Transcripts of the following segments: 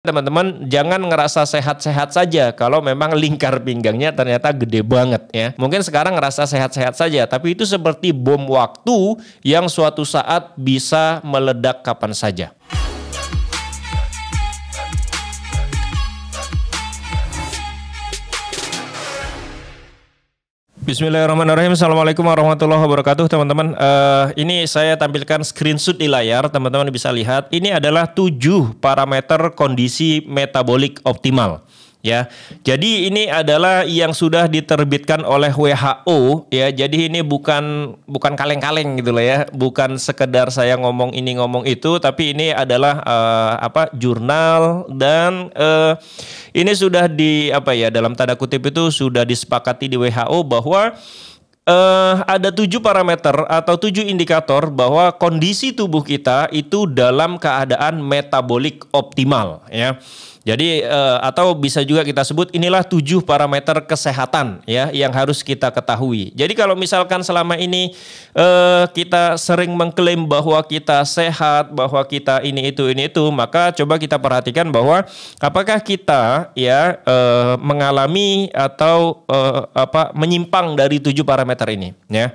Teman-teman jangan ngerasa sehat-sehat saja kalau memang lingkar pinggangnya ternyata gede banget ya. Mungkin sekarang ngerasa sehat-sehat saja, tapi itu seperti bom waktu yang suatu saat bisa meledak kapan saja. Bismillahirrahmanirrahim. Assalamualaikum warahmatullahi wabarakatuh, teman-teman. Ini saya tampilkan screenshot di layar, teman-teman bisa lihat. Ini adalah 7 parameter kondisi metabolik optimal. Ya, jadi ini adalah yang sudah diterbitkan oleh WHO. Ya, jadi ini bukan kaleng-kaleng gitu loh ya, bukan sekedar saya ngomong ini ngomong itu, tapi ini adalah jurnal dan ini sudah dalam tanda kutip itu sudah disepakati di WHO bahwa ada 7 parameter atau 7 indikator bahwa kondisi tubuh kita itu dalam keadaan metabolik optimal ya. Jadi atau bisa juga kita sebut inilah 7 parameter kesehatan ya yang harus kita ketahui. Jadi kalau misalkan selama ini kita sering mengklaim bahwa kita sehat, bahwa kita ini itu, maka coba kita perhatikan bahwa apakah kita ya mengalami atau menyimpang dari 7 parameter ini ya.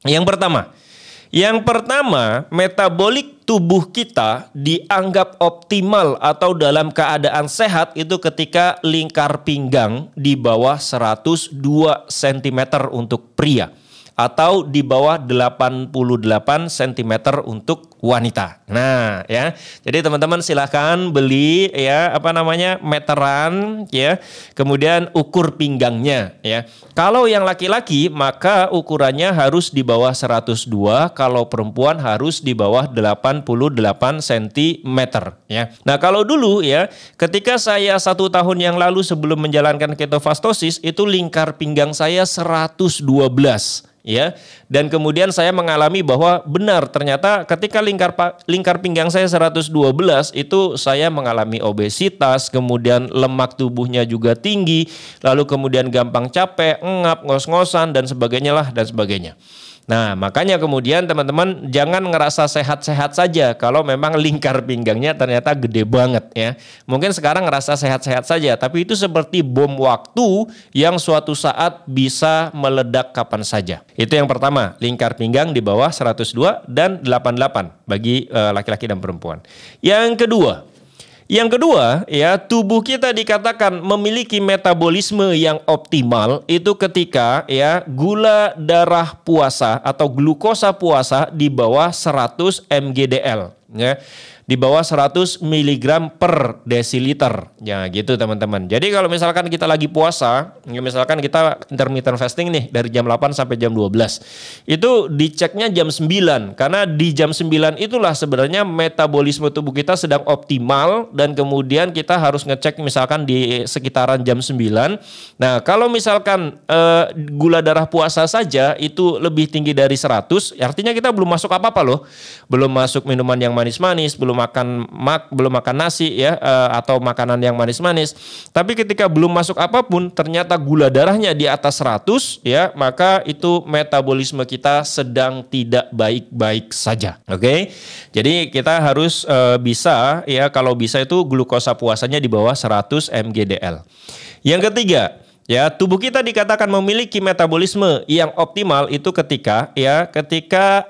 Yang pertama, metabolik tubuh kita dianggap optimal atau dalam keadaan sehat itu ketika lingkar pinggang di bawah 102 cm untuk pria atau di bawah 88 cm untuk wanita. Nah, ya. Jadi teman-teman silahkan beli ya meteran ya. Kemudian ukur pinggangnya ya. Kalau yang laki-laki maka ukurannya harus di bawah 102, kalau perempuan harus di bawah 88 cm ya. Nah, kalau dulu ya, ketika saya 1 tahun yang lalu sebelum menjalankan ketofastosis itu lingkar pinggang saya 112 ya, dan kemudian saya mengalami bahwa benar ternyata ketika lingkar pinggang saya 112 itu saya mengalami obesitas, kemudian lemak tubuhnya juga tinggi, lalu kemudian gampang capek, engap, ngos-ngosan dan sebagainya. Nah, makanya kemudian teman-teman jangan ngerasa sehat-sehat saja kalau memang lingkar pinggangnya ternyata gede banget ya. Mungkin sekarang ngerasa sehat-sehat saja, tapi itu seperti bom waktu yang suatu saat bisa meledak kapan saja. Itu yang pertama, lingkar pinggang di bawah 102 dan 88 bagi laki-laki dan perempuan. Yang kedua, ya, tubuh kita dikatakan memiliki metabolisme yang optimal itu ketika ya gula darah puasa atau glukosa puasa di bawah 100 mgdl ya. Di bawah 100 mg per desiliter. Ya gitu teman-teman. Jadi kalau misalkan kita lagi puasa, ya misalkan kita intermittent fasting nih dari jam 8 sampai jam 12. Itu diceknya jam 9 karena di jam 9 itulah sebenarnya metabolisme tubuh kita sedang optimal dan kemudian kita harus ngecek misalkan di sekitaran jam 9. Nah, kalau misalkan gula darah puasa saja itu lebih tinggi dari 100, artinya kita belum masuk apa-apa loh. Belum masuk minuman yang manis-manis, belum makan nasi ya atau makanan yang manis-manis. Tapi ketika belum masuk apapun ternyata gula darahnya di atas 100 ya, maka itu metabolisme kita sedang tidak baik-baik saja. Oke. Jadi kita harus bisa ya, kalau bisa itu glukosa puasanya di bawah 100 mgdl. Yang ketiga, ya, tubuh kita dikatakan memiliki metabolisme yang optimal itu ketika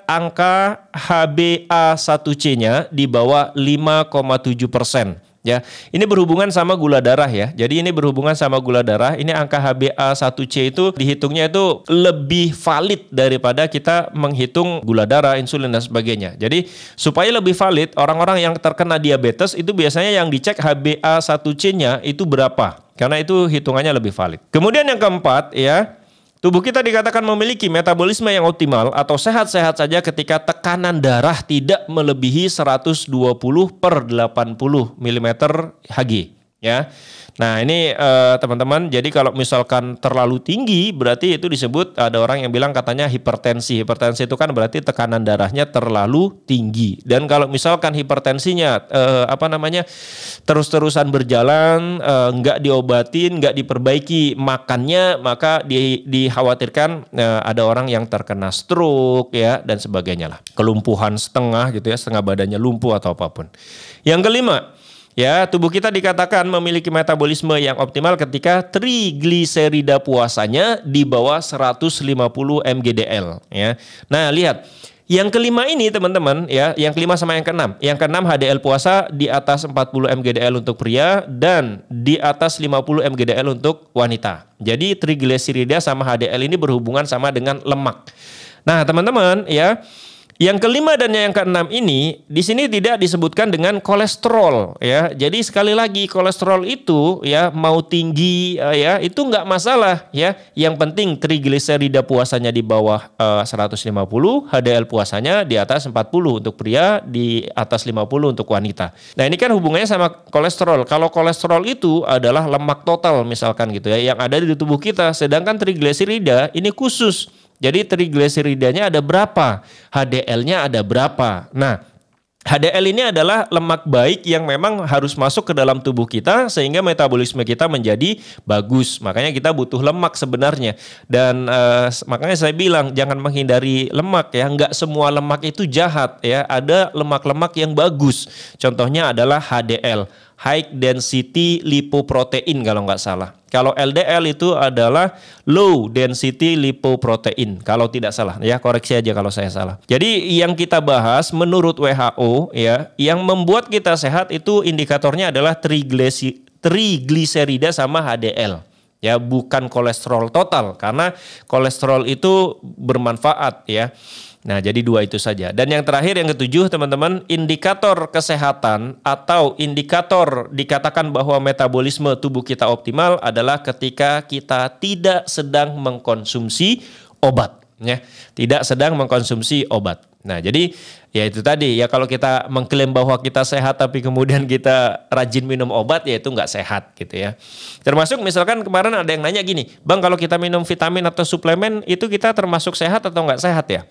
angka HbA1c-nya di bawah 5,7%. Ya, ini berhubungan sama gula darah ya. Jadi ini berhubungan sama gula darah. Ini angka HbA1c itu dihitungnya itu lebih valid daripada kita menghitung gula darah, insulin dan sebagainya. Jadi supaya lebih valid, orang-orang yang terkena diabetes itu biasanya yang dicek HbA1c-nya itu berapa. Karena itu hitungannya lebih valid. Kemudian yang keempat ya, tubuh kita dikatakan memiliki metabolisme yang optimal atau sehat-sehat saja ketika tekanan darah tidak melebihi 120 per 80 mm Hg ya. Nah ini teman-teman, jadi kalau misalkan terlalu tinggi berarti itu disebut, ada orang yang bilang katanya hipertensi. Hipertensi itu kan berarti tekanan darahnya terlalu tinggi. Dan kalau misalkan hipertensinya terus-terusan berjalan, nggak diobatin, nggak diperbaiki makannya, maka dikhawatirkan ada orang yang terkena stroke ya dan sebagainya lah. Kelumpuhan setengah gitu ya, setengah badannya lumpuh atau apapun. Yang kelima, Ya, tubuh kita dikatakan memiliki metabolisme yang optimal ketika trigliserida puasanya di bawah 150 mgdl ya. Nah, lihat. Yang kelima ini teman-teman ya, yang kelima sama yang keenam. Yang keenam HDL puasa di atas 40 mgdl untuk pria dan di atas 50 mgdl untuk wanita. Jadi trigliserida sama HDL ini berhubungan sama dengan lemak. Nah, teman-teman ya, yang kelima dan yang keenam ini di sini tidak disebutkan dengan kolesterol ya. Jadi sekali lagi kolesterol itu ya mau tinggi ya itu nggak masalah ya. Yang penting trigliserida puasanya di bawah 150, HDL puasanya di atas 40 untuk pria, di atas 50 untuk wanita. Nah, ini kan hubungannya sama kolesterol. Kalau kolesterol itu adalah lemak total misalkan gitu ya yang ada di tubuh kita, sedangkan trigliserida ini khusus. Jadi trigliseridanya ada berapa, HDL-nya ada berapa. Nah, HDL ini adalah lemak baik yang memang harus masuk ke dalam tubuh kita sehingga metabolisme kita menjadi bagus. Makanya kita butuh lemak sebenarnya. Dan makanya saya bilang jangan menghindari lemak ya. Enggak semua lemak itu jahat ya. Ada lemak-lemak yang bagus. Contohnya adalah HDL, high density lipoprotein kalau nggak salah. Kalau LDL itu adalah low density lipoprotein kalau tidak salah ya, koreksi aja kalau saya salah. Jadi yang kita bahas menurut WHO ya, yang membuat kita sehat itu indikatornya adalah trigliserida sama HDL. Ya, bukan kolesterol total karena kolesterol itu bermanfaat ya. Nah, jadi dua itu saja. Dan yang terakhir, yang ketujuh teman-teman, indikator kesehatan atau indikator dikatakan bahwa metabolisme tubuh kita optimal adalah ketika kita tidak sedang mengkonsumsi obat. Ya, tidak sedang mengkonsumsi obat. Nah, jadi ya itu tadi ya, kalau kita mengklaim bahwa kita sehat tapi kemudian kita rajin minum obat ya itu nggak sehat gitu ya. Termasuk misalkan kemarin ada yang nanya gini, Bang, kalau kita minum vitamin atau suplemen itu kita termasuk sehat atau nggak sehat ya?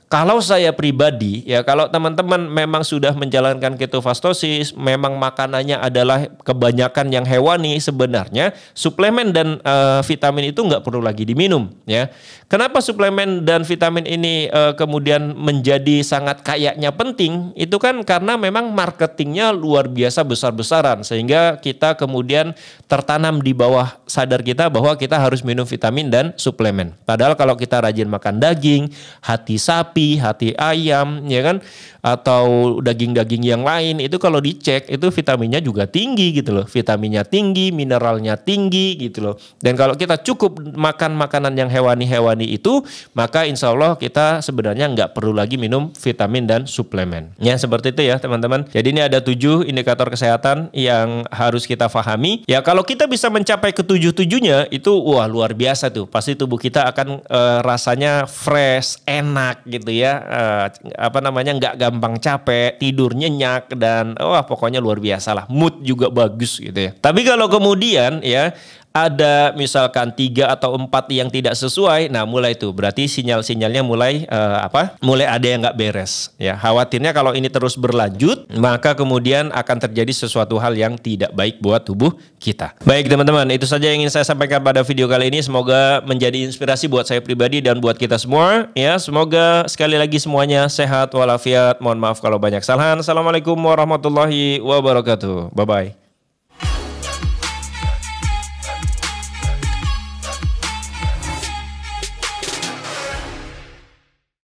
Kalau saya pribadi, ya kalau teman-teman memang sudah menjalankan ketofastosis, memang makanannya adalah kebanyakan yang hewani, sebenarnya suplemen dan vitamin itu nggak perlu lagi diminum. Ya, kenapa suplemen dan vitamin ini kemudian menjadi sangat kayaknya penting? Itu kan karena memang marketingnya luar biasa besar-besaran, sehingga kita kemudian tertanam di bawah sadar kita bahwa kita harus minum vitamin dan suplemen. Padahal kalau kita rajin makan daging, hati sapi, hati ayam, ya kan, atau daging-daging yang lain, itu kalau dicek itu vitaminnya juga tinggi gitu loh, vitaminnya tinggi, mineralnya tinggi gitu loh. Dan kalau kita cukup makan makanan yang hewani-hewani itu, maka insya Allah kita sebenarnya nggak perlu lagi minum vitamin dan suplemen. Ya seperti itu ya teman-teman. Jadi ini ada 7 indikator kesehatan yang harus kita pahami. Ya kalau kita bisa mencapai ke-7-7-nya itu wah luar biasa tuh. Pasti tubuh kita akan rasanya fresh, enak gitu ya, nggak gampang capek, tidur nyenyak, dan wah pokoknya luar biasa lah, mood juga bagus gitu ya. Tapi kalau kemudian ya ada misalkan 3 atau 4 yang tidak sesuai, nah mulai itu berarti sinyal-sinyalnya mulai mulai ada yang nggak beres ya. Khawatirnya kalau ini terus berlanjut, maka kemudian akan terjadi sesuatu hal yang tidak baik buat tubuh kita. Baik teman-teman, itu saja yang ingin saya sampaikan pada video kali ini. Semoga menjadi inspirasi buat saya pribadi dan buat kita semua ya. Semoga sekali lagi semuanya sehat walafiat. Mohon maaf kalau banyak kesalahan. Assalamualaikum warahmatullahi wabarakatuh. Bye bye.